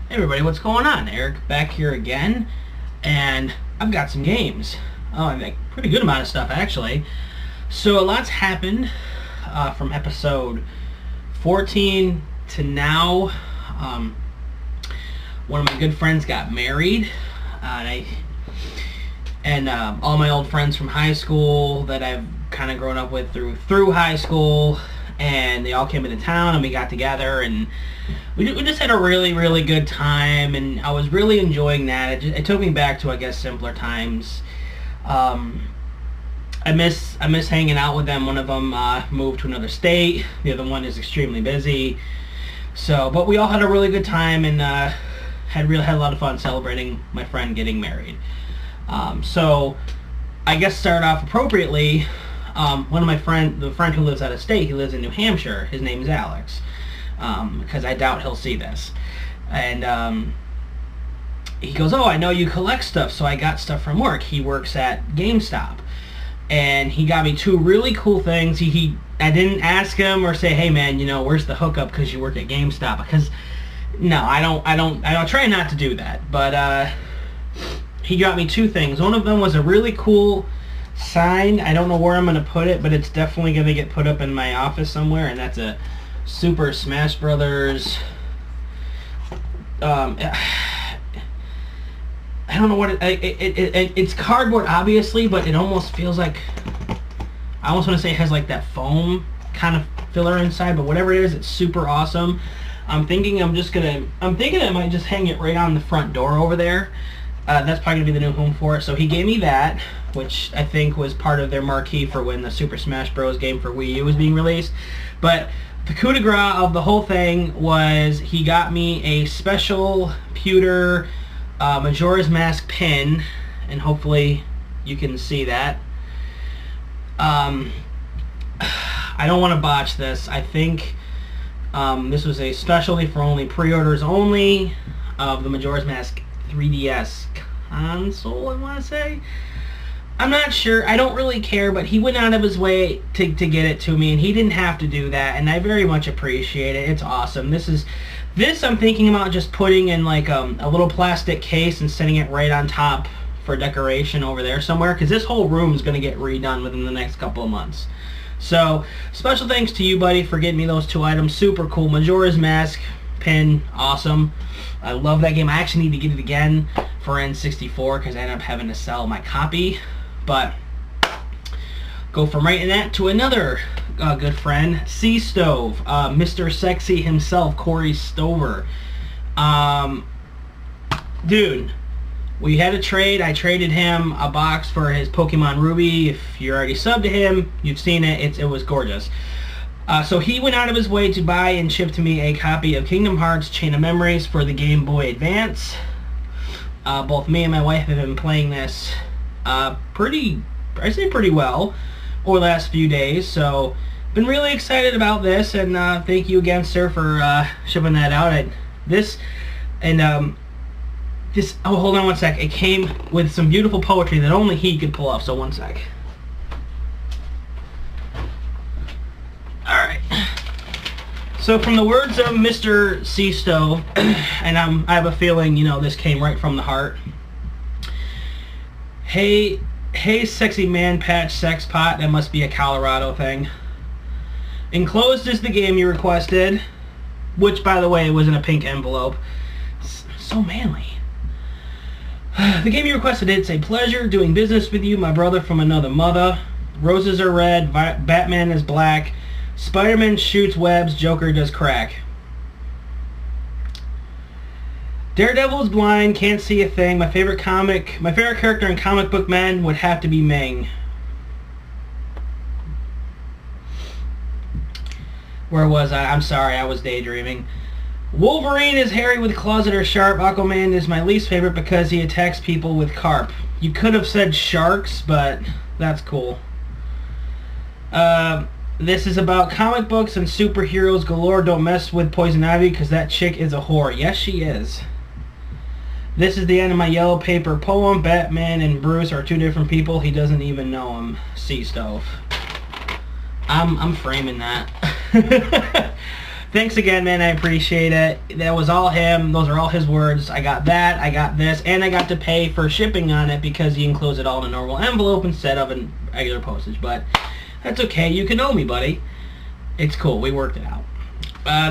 Hey everybody, what's going on? Eric back here again, and I've got some games. I think pretty good amount of stuff actually. So a lot's happened from episode 14 to now. One of my good friends got married, and all my old friends from high school that I've kind of grown up with through high school, and they all came into town and we got together and we just had a really good time, and I was really enjoying that. It took me back to, I guess, simpler times. I miss hanging out with them. One of them moved to another state. The other one is extremely busy. So, but we all had a really good time and had a lot of fun celebrating my friend getting married. So, I guess start off appropriately. One of my the friend who lives out of state, he lives in New Hampshire. His name is Alex. Because I doubt he'll see this. And he goes, "Oh, I know you collect stuff, so I got stuff from work." He works at GameStop, and he got me two really cool things. I didn't ask him or say, "Hey man, where's the hookup because you work at GameStop?" Because no, I don't try not to do that. But he got me two things. One of them was a really cool sign. I don't know where I'm gonna put it, but it's definitely gonna get put up in my office somewhere, and that's a Super Smash Brothers. I don't know what it's cardboard, obviously, but it almost feels like, I almost want to say it has like that foam kind of filler inside, but whatever it is, it's super awesome. I'm thinking I might just hang it right on the front door over there. That's probably gonna be the new home for it. So he gave me that, which I think was part of their marquee for when the Super Smash Bros. Game for Wii U was being released. But the coup de grace of the whole thing was he got me a special pewter Majora's Mask pin, and hopefully you can see that. I don't want to botch this. I think this was a specialty for only pre-orders only of the Majora's Mask 3DS console, I want to say. I'm not sure. I don't really care, but he went out of his way to get it to me, and he didn't have to do that, and I very much appreciate it. It's awesome. This I'm thinking about just putting in like a little plastic case and setting it right on top for decoration over there somewhere, because this whole room is going to get redone within the next couple of months. So, special thanks to you, buddy, for getting me those two items. Super cool. Majora's Mask pin, awesome. I love that game. I actually need to get it again for N64 because I ended up having to sell my copy. But go from writing that to another good friend, C Stove, Mr. Sexy himself, Corey Stover. Dude, we had a trade. I traded him a box for his Pokemon Ruby. If you're already subbed to him, you've seen it. It was gorgeous. So he went out of his way to buy and ship to me a copy of Kingdom Hearts Chain of Memories for the Game Boy Advance. Both me and my wife have been playing this pretty well over the last few days, so been really excited about this, and thank you again, sir, for shipping that out. Oh, hold on one sec. It came with some beautiful poetry that only he could pull off, so one sec. Alright. So from the words of Mr. C Stove, and I have a feeling, this came right from the heart. Hey, sexy man patch sex pot. That must be a Colorado thing. Enclosed is the game you requested, which, by the way, was in a pink envelope. So manly. The game you requested, it's a pleasure doing business with you, my brother from another mother. Roses are red, Batman is black, Spider-Man shoots webs, Joker does crack. Daredevil's blind, can't see a thing. My favorite character in comic book men would have to be Ming. Where was I? I'm sorry, I was daydreaming. Wolverine is hairy with claws that are sharp. Aquaman is my least favorite because he attacks people with carp. You could have said sharks, but that's cool. This is about comic books and superheroes galore. Don't mess with Poison Ivy because that chick is a whore. Yes, she is. This is the end of my yellow paper poem. Batman and Bruce are two different people. He doesn't even know him. C Stove. I'm framing that. thanks again, man. I appreciate it. That was all him. Those are all his words. I got that. I got this. And I got to pay for shipping on it because he enclosed it all in a normal envelope instead of a regular postage. But that's okay. You can owe me, buddy. It's cool. We worked it out.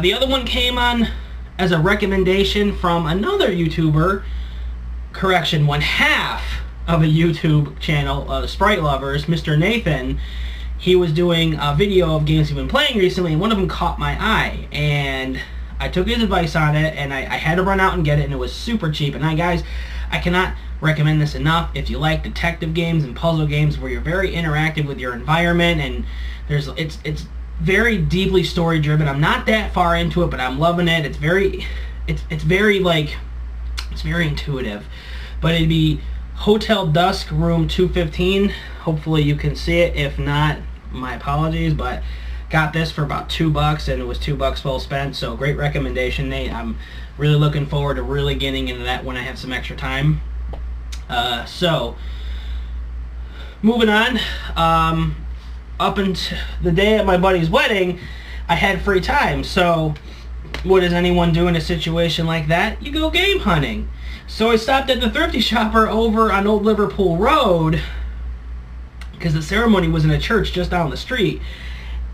The other one came on as a recommendation from another YouTuber. Correction, one half of a YouTube channel, Sprite Lovers, Mr. Nathan. He was doing a video of games he's been playing recently, and one of them caught my eye, and I took his advice on it, and I had to run out and get it, and it was super cheap. And guys, I cannot recommend this enough. If you like detective games and puzzle games where you're very interactive with your environment, and it's very deeply story driven. I'm not that far into it, but I'm loving it. It's very intuitive. But it'd be Hotel Dusk, room 215. Hopefully you can see it. If not, my apologies. But got this for about $2, and it was $2 well spent. So great recommendation, Nate. I'm really looking forward to really getting into that when I have some extra time. So moving on. Up until the day of my buddy's wedding, I had free time. So what does anyone do in a situation like that? You go game hunting. So I stopped at the Thrifty Shopper over on Old Liverpool Road because the ceremony was in a church just down the street.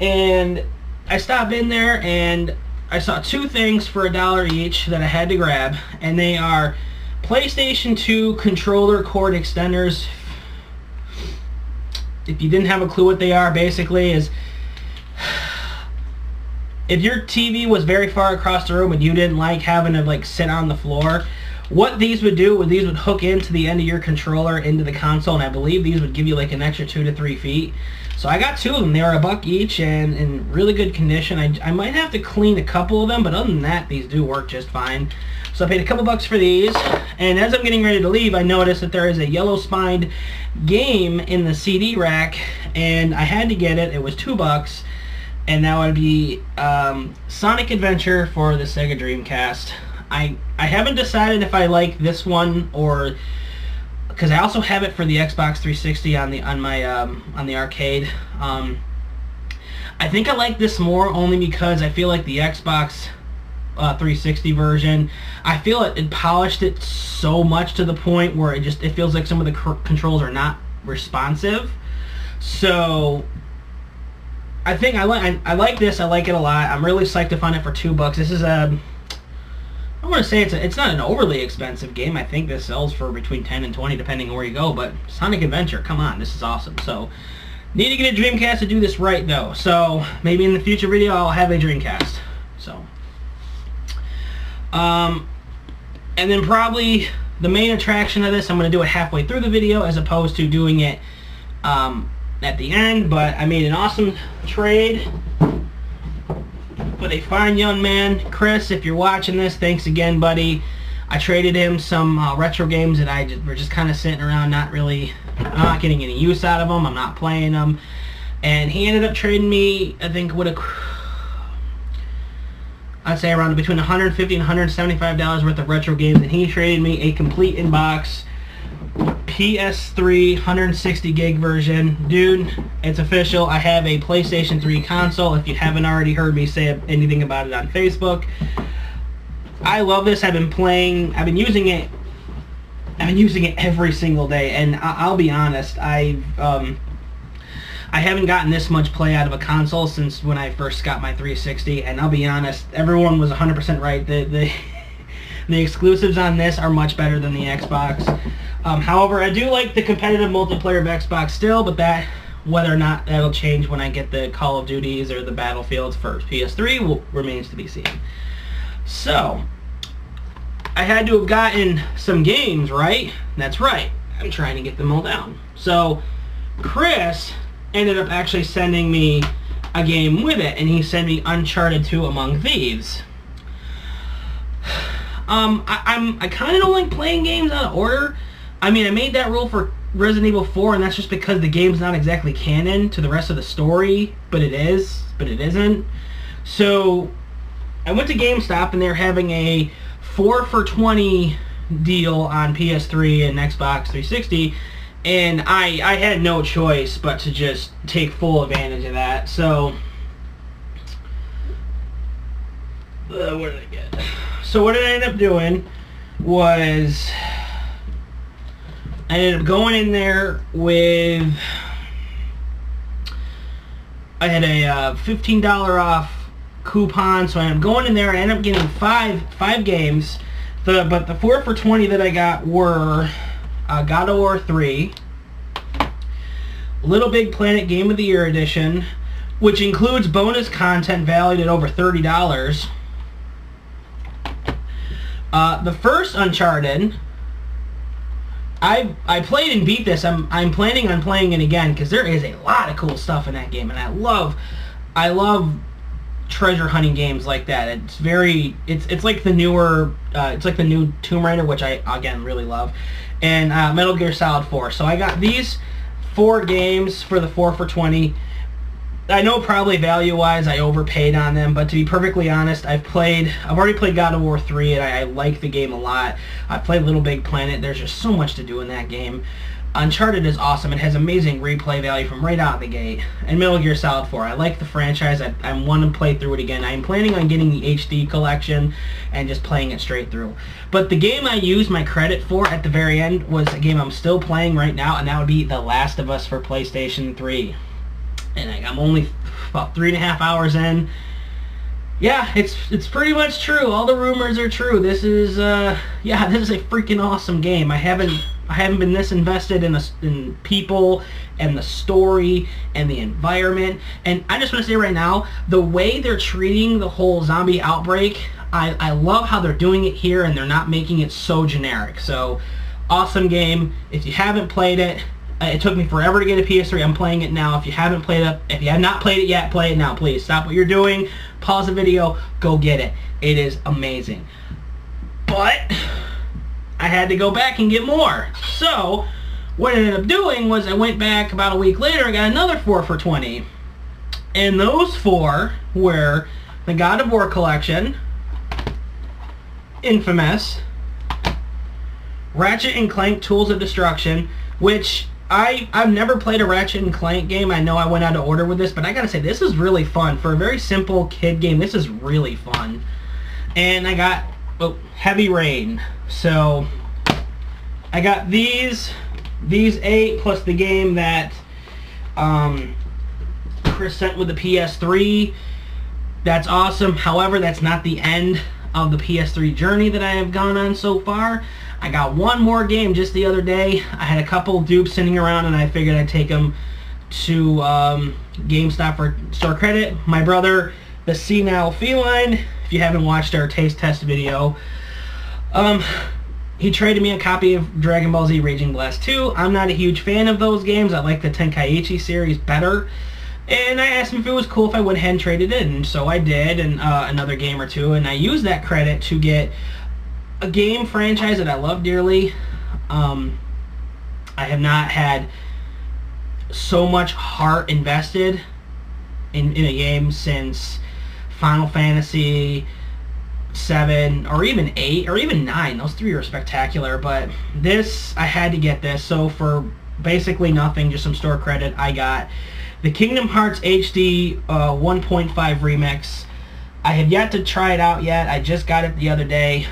And I stopped in there and I saw two things for $1 each that I had to grab. And they are PlayStation 2 controller cord extenders. If you didn't have a clue what they are, basically is if your TV was very far across the room and you didn't like having to sit on the floor, what these would do, these would hook into the end of your controller into the console, and I believe these would give you an extra 2 to 3 feet. So I got two of them. They were $1 each and in really good condition. I might have to clean a couple of them, but other than that, these do work just fine. So I paid a couple bucks for these, and as I'm getting ready to leave, I noticed that there is a yellow-spined game in the CD rack, and I had to get it. It was $2, and that would be Sonic Adventure for the Sega Dreamcast. I haven't decided if I like this one or because I also have it for the Xbox 360 on the arcade. I think I like this more only because I feel like the Xbox 360 version, I feel it polished it so much to the point where it feels like some of the controls are not responsive. So I think I like this. I like it a lot. I'm really psyched to find it for $2. This is I want to say it's not an overly expensive game. I think this sells for between 10 and 20 depending on where you go, but Sonic Adventure, come on, this is awesome. So need to get a Dreamcast to do this right though. So maybe in the future video I'll have a Dreamcast. So and then probably the main attraction of this, I'm going to do it halfway through the video as opposed to doing it at the end, but I made an awesome trade with a fine young man. Chris, if you're watching this, thanks again, buddy. I traded him some retro games that were just kind of sitting around, I'm not getting any use out of them, I'm not playing them, and he ended up trading me, I think, I'd say around between $150 and $175 worth of retro games, and he traded me a complete in-box PS3 160 gig version. Dude, it's official. I have a PlayStation 3 console. If you haven't already heard me say anything about it on Facebook, I love this. I've been using it every single day, and I'll be honest, I haven't gotten this much play out of a console since when I first got my 360, and I'll be honest, everyone was 100% right. The exclusives on this are much better than the Xbox. However, I do like the competitive multiplayer of Xbox still, but whether or not that'll change when I get the Call of Duties or the Battlefields for PS3 remains to be seen. So, I had to have gotten some games, right? That's right. I'm trying to get them all down. So, Chris ended up actually sending me a game with it, and he sent me Uncharted 2 Among Thieves. I kind of don't like playing games out of order. I mean, I made that rule for Resident Evil 4, and that's just because the game's not exactly canon to the rest of the story, but it isn't. So, I went to GameStop, and they're having a 4 for $20 deal on PS3 and Xbox 360, and I had no choice but to just take full advantage of that. So, What did I get? So what I ended up doing was I ended up going in there with, I had a $15 off coupon, so I ended up going in there and I ended up getting five games. But the 4 for $20 that I got were God of War 3, Little Big Planet Game of the Year Edition, which includes bonus content valued at over $30. The first Uncharted, I played and beat this. I'm planning on playing it again because there is a lot of cool stuff in that game, and I love treasure hunting games like that. It's like the newer it's like the new Tomb Raider, which I again really love, and Metal Gear Solid 4. So I got these 4 games for the 4 for $20. I know probably value-wise I overpaid on them, but to be perfectly honest, I've already played God of War 3, and I like the game a lot. I played Little Big Planet. There's just so much to do in that game. Uncharted is awesome. It has amazing replay value from right out of the gate. And Metal Gear Solid 4. I like the franchise. I want to play through it again. I'm planning on getting the HD collection and just playing it straight through. But the game I used my credit for at the very end was a game I'm still playing right now, and that would be The Last of Us for PlayStation 3. And I'm only about 3.5 hours in. Yeah, it's pretty much true. All the rumors are true. This is this is a freaking awesome game. I haven't been this invested in people and the story and the environment. And I just want to say right now, the way they're treating the whole zombie outbreak, I love how they're doing it here, and they're not making it so generic. So, awesome game. If you haven't played it, it took me forever to get a PS3. I'm playing it now. If you have not played it yet, play it now. Please stop what you're doing, pause the video, go get it. It is amazing. But I had to go back and get more. So what I ended up doing was I went back about a week later and got another 4 for $20. And those 4 were the God of War collection, Infamous, Ratchet and Clank Tools of Destruction, which I've never played a Ratchet and Clank game. I know I went out of order with this, but I gotta say, this is really fun. For a very simple kid game, this is really fun. And I got Heavy Rain. So I got these 8 plus the game that Chris sent with the PS3. That's awesome. However, that's not the end of the PS3 journey that I have gone on so far. I got one more game just the other day. I had a couple dupes sitting around, and I figured I'd take them to GameStop for store credit. My brother, the Senile Feline, if you haven't watched our taste test video, he traded me a copy of Dragon Ball Z Raging Blast 2. I'm not a huge fan of those games. I like the Tenkaichi series better. And I asked him if it was cool if I went ahead and traded it, and so I did, and another game or two, and I used that credit to get a game franchise that I love dearly. I have not had so much heart invested in a game since Final Fantasy 7 or even 8 or even 9. Those 3 are spectacular, but this, I had to get this. So for basically nothing, just some store credit, I got the Kingdom Hearts HD 1.5 remix. I have yet to try it out yet. I just got it the other day.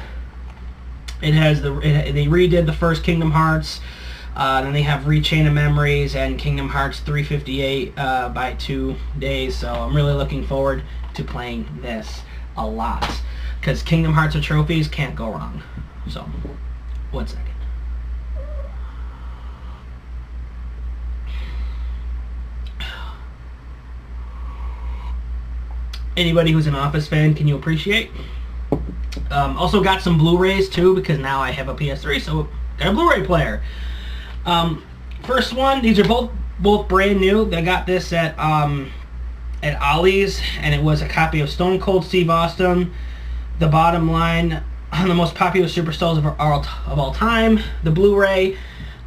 It has they redid the first Kingdom Hearts. Then they have Rechain of Memories and Kingdom Hearts 358 by 2 days. So I'm really looking forward to playing this a lot, because Kingdom Hearts of trophies can't go wrong. So, 1 second. Anybody who's an Office fan, can you appreciate? Also got some Blu-rays too, because now I have a PS3, so got a Blu-ray player. First one, these are both brand new. I got this at Ollie's, and it was a copy of Stone Cold Steve Austin, The Bottom Line, the most popular superstars of all time, the Blu-ray.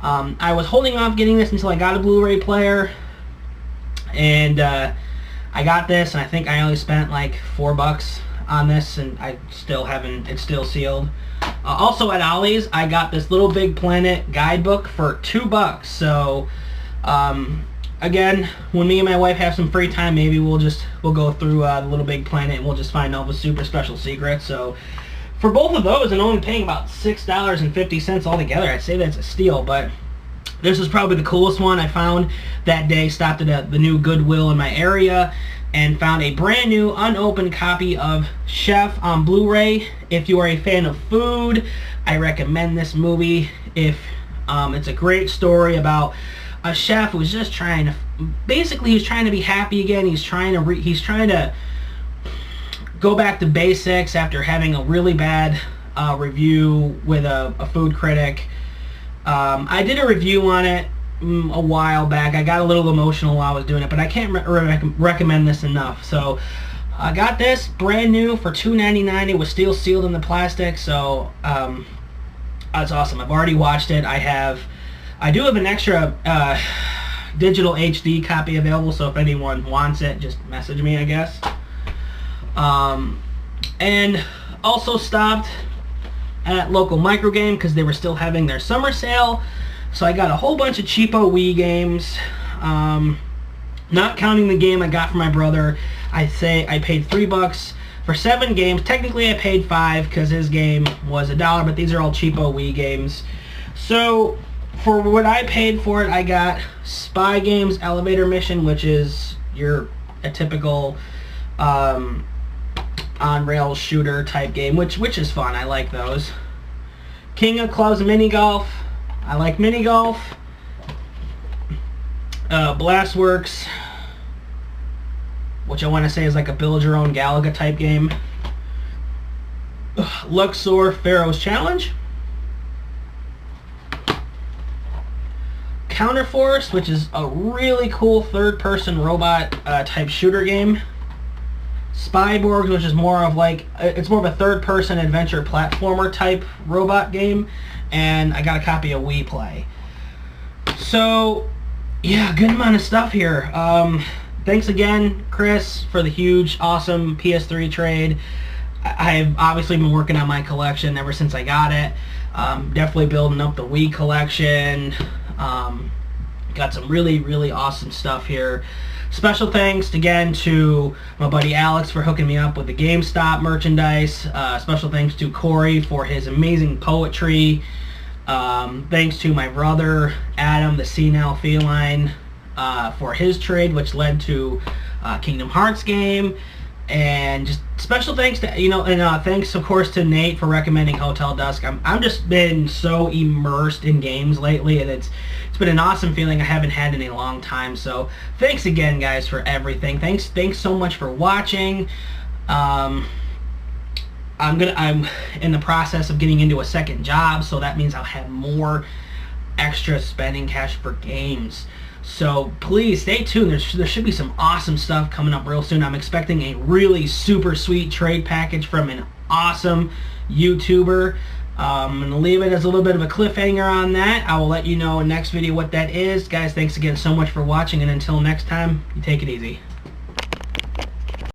I was holding off getting this until I got a Blu-ray player, and I got this, and I think I only spent like $4 on this, and I still haven't, it's still sealed. Also at Ollie's, I got this Little Big Planet guidebook for $2. So again, when me and my wife have some free time, maybe we'll go through the Little Big Planet and we'll just find all the super special secrets. So for both of those, and only paying about $6.50 altogether, I'd say that's a steal. But this is probably the coolest one I found that day. Stopped at the new Goodwill in my area and found a brand new unopened copy of Chef on Blu-ray. If you are a fan of food, I recommend this movie. If it's a great story about a chef who's just trying to, basically he's trying to be happy again. He's trying to go back to basics after having a really bad review with a food critic. I did a review on it a while back. I got a little emotional while I was doing it, but I can't recommend this enough. So I got this brand new for $2.99. It was still sealed in the plastic, so that's awesome. I've already watched it. I do have an extra digital HD copy available, so if anyone wants it, just message me, I guess. And also stopped at local micro game because they were still having their summer sale. So I got a whole bunch of cheapo Wii games. Not counting the game I got from my brother, I say I paid $3 for 7 games. Technically I paid $5 because his game was $1, but these are all cheapo Wii games. So for what I paid for it, I got Spy Games Elevator Mission, which is a typical on-rails shooter type game, which is fun. I like those. King of Clubs Mini Golf. I like mini golf. Blastworks, which I want to say is like a build-your-own Galaga type game. Luxor Pharaoh's Challenge. Counterforce, which is a really cool third-person robot type shooter game. Spyborgs, which is more of a third-person adventure platformer type robot game, and I got a copy of Wii Play. So, yeah, good amount of stuff here. Thanks again, Chris, for the huge, awesome PS3 trade. I've obviously been working on my collection ever since I got it. Definitely building up the Wii collection. Got some really, really awesome stuff here. Special thanks again to my buddy Alex for hooking me up with the GameStop merchandise. Special thanks to Corey for his amazing poetry. Thanks to my brother Adam, the Senile Feline, for his trade, which led to Kingdom Hearts game. And just special thanks to, thanks of course to Nate for recommending Hotel Dusk. I'm just been so immersed in games lately, and it's been an awesome feeling I haven't had in a long time. So thanks again, guys, for everything. Thanks so much for watching. I'm in the process of getting into a second job, so that means I'll have more extra spending cash for games. So please stay tuned. There should be some awesome stuff coming up real soon. I'm expecting a really super sweet trade package from an awesome YouTuber. I'm going to leave it as a little bit of a cliffhanger on that. I will let you know in next video what that is. Guys, thanks again so much for watching, and until next time, you take it easy.